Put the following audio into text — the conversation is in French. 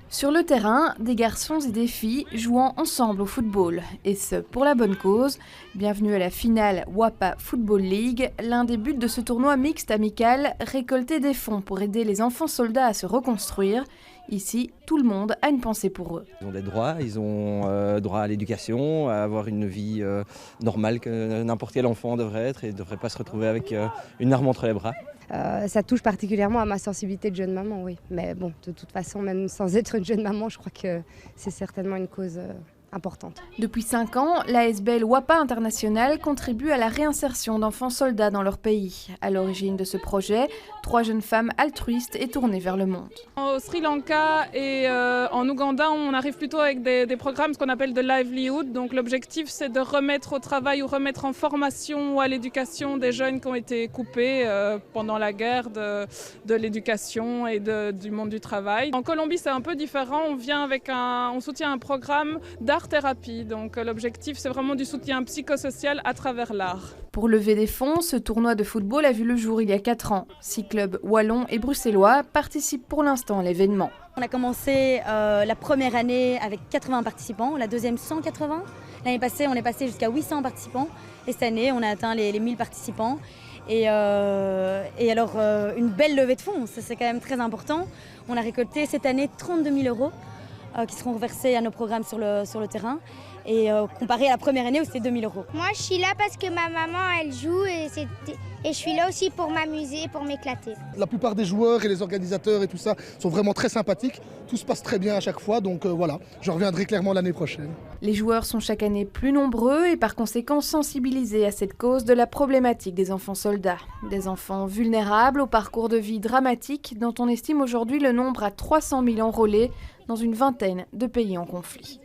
Sur le terrain, des garçons et des filles jouant ensemble au football. Et ce, pour la bonne cause. Bienvenue à la finale WAPA Football League. L'un des buts de ce tournoi mixte amical, récolter des fonds pour aider les enfants soldats à se reconstruire. Ici, tout le monde a une pensée pour eux. Ils ont des droits, ils ont droit à l'éducation, à avoir une vie normale que n'importe quel enfant devrait être et ne devrait pas se retrouver avec une arme entre les bras. Ça touche particulièrement à ma sensibilité de jeune maman, oui. Mais bon, de toute façon, même sans être une jeune maman, je crois que c'est certainement une cause importante. Depuis 5 ans, l'ASBL WAPA International contribue à la réinsertion d'enfants soldats dans leur pays. À l'origine de ce projet, 3 jeunes femmes altruistes et tournées vers le monde. Au Sri Lanka et en Ouganda, on arrive plutôt avec des programmes, ce qu'on appelle de livelihood. Donc l'objectif, c'est de remettre au travail ou remettre en formation ou à l'éducation des jeunes qui ont été coupés pendant la guerre de l'éducation et du monde du travail. En Colombie, c'est un peu différent. On soutient un programme d'art-thérapie. Donc l'objectif, c'est vraiment du soutien psychosocial à travers l'art. Pour lever des fonds, ce tournoi de football a vu le jour il y a 4 ans. 6 clubs wallons et bruxellois participent pour l'instant à l'événement. On a commencé la première année avec 80 participants, la deuxième 180. L'année passée, on est passé jusqu'à 800 participants. Et cette année, on a atteint les 1000 participants. Et alors, une belle levée de fonds, ça c'est quand même très important. On a récolté cette année 32 000 € qui seront reversés à nos programmes sur le terrain. Et comparé à la première année où c'était 2 000 €. Moi, je suis là parce que ma maman, elle joue et je suis là aussi pour m'amuser, pour m'éclater. La plupart des joueurs et les organisateurs et tout ça sont vraiment très sympathiques. Tout se passe très bien à chaque fois, donc voilà, je reviendrai clairement l'année prochaine. Les joueurs sont chaque année plus nombreux et par conséquent sensibilisés à cette cause de la problématique des enfants soldats. Des enfants vulnérables au parcours de vie dramatique dont on estime aujourd'hui le nombre à 300 000 enrôlés dans une vingtaine de pays en conflit.